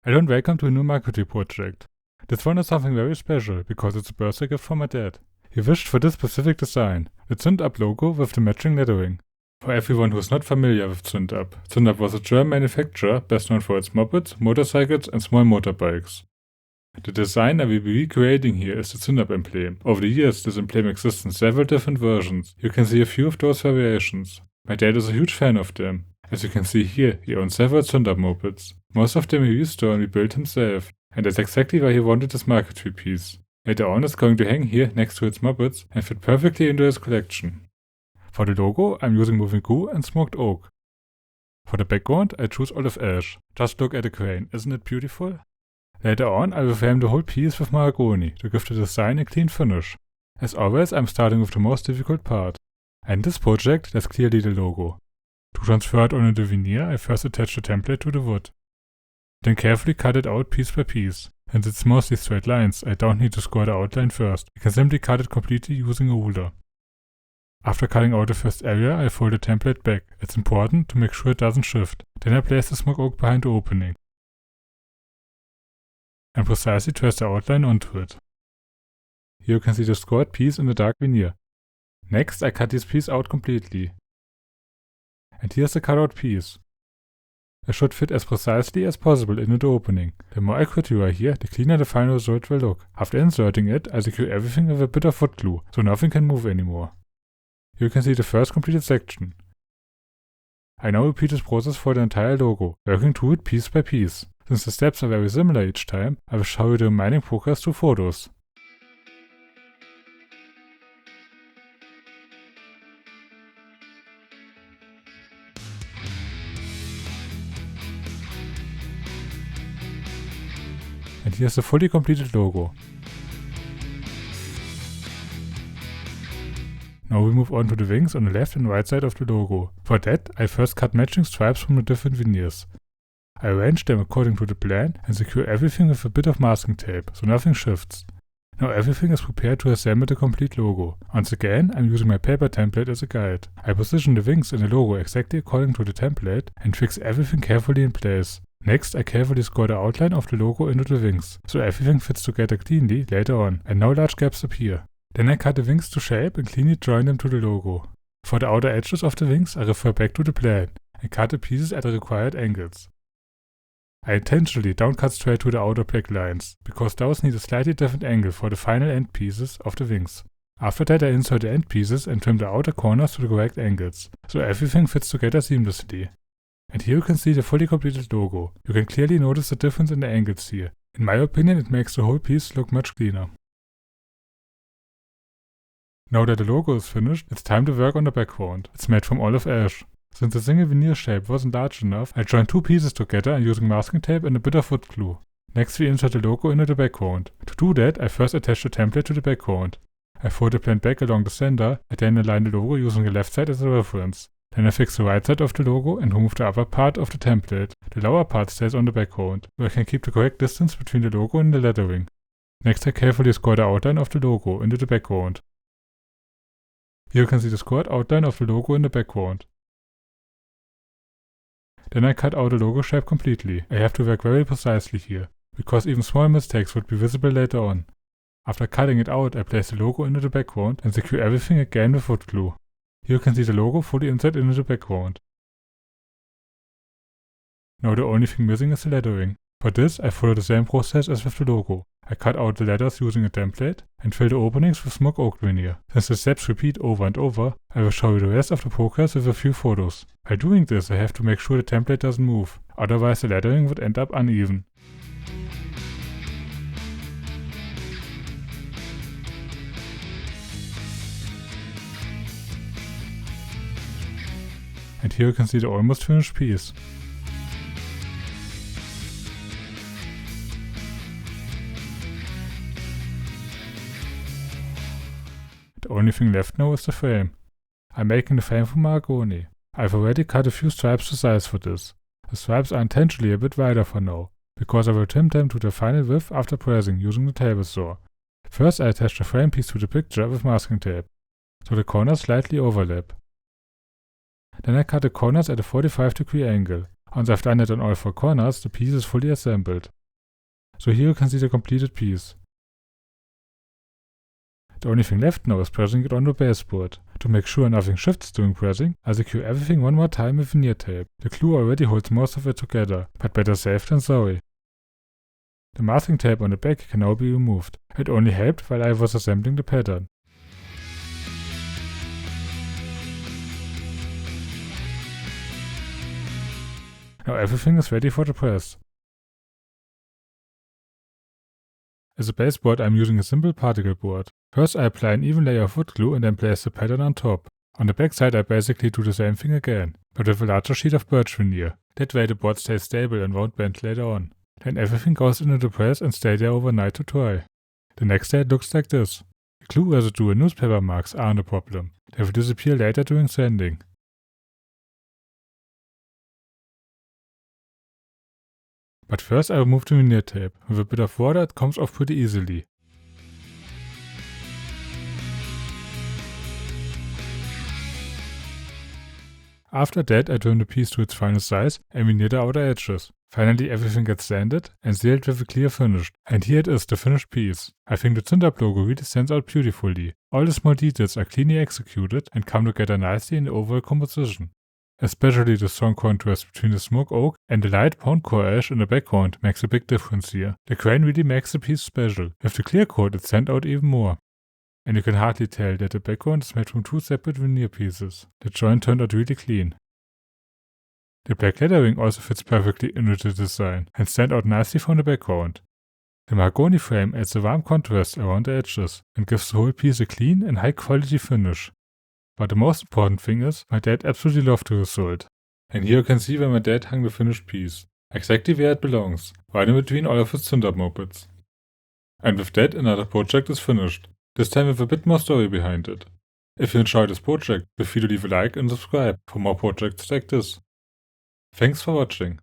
Hello and welcome to a new marketing project. This one is something very special because it's a birthday gift from my dad. He wished for this specific design, a ZündUp logo with the matching lettering. For everyone who is not familiar with ZündUp, ZündUp was a German manufacturer best known for its mopeds, motorcycles and small motorbikes. The design I will be recreating here is the ZündUp emblem. Over the years this emblem exists in several different versions. You can see a few of those variations. My dad is a huge fan of them. As you can see here, he owns several ZündUp mopeds. Most of them he restored and rebuilt himself, and that's exactly why he wanted this marquetry piece. Later on it's going to hang here next to its mopeds and fit perfectly into his collection. For the logo I'm using moving glue and smoked oak. For the background I choose olive ash. Just look at the grain, isn't it beautiful? Later on I will frame the whole piece with mahogany to give the design a clean finish. As always I'm starting with the most difficult part. And in this project that's clearly the logo. To transfer it onto the veneer, I first attach the template to the wood. Then carefully cut it out piece by piece. Since it's mostly straight lines, I don't need to score the outline first. I can simply cut it completely using a ruler. After cutting out the first area, I fold the template back. It's important to make sure it doesn't shift. Then I place the smoked oak behind the opening. And precisely trace the outline onto it. Here you can see the scored piece in the dark veneer. Next, I cut this piece out completely. And here's the cutout piece. It should fit as precisely as possible into the opening. The more accurate you are here, the cleaner the final result will look. After inserting it, I secure everything with a bit of wood glue, so nothing can move anymore. Here you can see the first completed section. I now repeat this process for the entire logo, working through it piece by piece. Since the steps are very similar each time, I will show you the remaining progress through photos. And here's the fully completed logo. Now we move on to the wings on the left and right side of the logo. For that, I first cut matching stripes from the different veneers. I arrange them according to the plan and secure everything with a bit of masking tape, so nothing shifts. Now everything is prepared to assemble the complete logo. Once again, I'm using my paper template as a guide. I position the wings in the logo exactly according to the template and fix everything carefully in place. Next, I carefully score the outline of the logo into the wings, so everything fits together cleanly later on, and no large gaps appear. Then I cut the wings to shape and cleanly join them to the logo. For the outer edges of the wings, I refer back to the plan, and cut the pieces at the required angles. I intentionally don't cut straight to the outer black lines, because those need a slightly different angle for the final end pieces of the wings. After that I insert the end pieces and trim the outer corners to the correct angles, so everything fits together seamlessly. And here you can see the fully completed logo. You can clearly notice the difference in the angles here. In my opinion, it makes the whole piece look much cleaner. Now that the logo is finished, it's time to work on the background. It's made from olive ash. Since the single veneer shape wasn't large enough, I joined two pieces together using masking tape and a bit of wood glue. Next we insert the logo into the background. To do that, I first attach the template to the background. I fold the plan back along the center and then align the logo using the left side as a reference. Then I fix the right side of the logo and remove the upper part of the template. The lower part stays on the background, where I can keep the correct distance between the logo and the lettering. Next I carefully score the outline of the logo into the background. Here you can see the scored outline of the logo in the background. Then I cut out the logo shape completely. I have to work very precisely here, because even small mistakes would be visible later on. After cutting it out, I place the logo into the background and secure everything again with wood glue. Here you can see the logo fully inset into the background. Now the only thing missing is the lettering. For this, I follow the same process as with the logo. I cut out the letters using a template and fill the openings with smoked oak veneer. Since the steps repeat over and over, I will show you the rest of the progress with a few photos. By doing this, I have to make sure the template doesn't move, otherwise the lettering would end up uneven. And here you can see the almost finished piece. The only thing left now is the frame. I'm making the frame from mahogany. I've already cut a few stripes to size for this. The stripes are intentionally a bit wider for now, because I will trim them to their final width after pressing using the table saw. First I attach the frame piece to the picture with masking tape, so the corners slightly overlap. Then I cut the corners at a 45-degree angle. Once I've done it on all 4 corners, the piece is fully assembled. So here you can see the completed piece. The only thing left now is pressing it on the baseboard. To make sure nothing shifts during pressing, I secure everything one more time with veneer tape. The glue already holds most of it together, but better safe than sorry. The masking tape on the back can now be removed. It only helped while I was assembling the pattern. Now everything is ready for the press. As a baseboard, I'm using a simple particle board. First I apply an even layer of wood glue and then place the pattern on top. On the back side I basically do the same thing again, but with a larger sheet of birch veneer. That way the board stays stable and won't bend later on. Then everything goes into the press and stays there overnight to dry. The next day it looks like this. The glue residue and newspaper marks aren't a problem. They will disappear later during sanding. But first I remove the veneer tape. With a bit of water it comes off pretty easily. After that I trim the piece to its final size and veneer the outer edges. Finally everything gets sanded and sealed with a clear finish. And here it is, the finished piece. I think the Zündab logo really stands out beautifully. All the small details are cleanly executed and come together nicely in the overall composition. Especially the strong contrast between the smoke oak and the light pound core ash in the background makes a big difference here. The grain really makes the piece special. With the clear coat it stands out even more. And you can hardly tell that the background is made from 2 separate veneer pieces. The joint turned out really clean. The black lettering also fits perfectly into the design and stands out nicely from the background. The mahogany frame adds a warm contrast around the edges and gives the whole piece a clean and high quality finish. But the most important thing is, my dad absolutely loved the result. And here you can see where my dad hung the finished piece. Exactly where it belongs, right in between all of his Zündab mopeds. And with that another project is finished. This time with a bit more story behind it. If you enjoyed this project, feel free to leave a like and subscribe for more projects like this. Thanks for watching.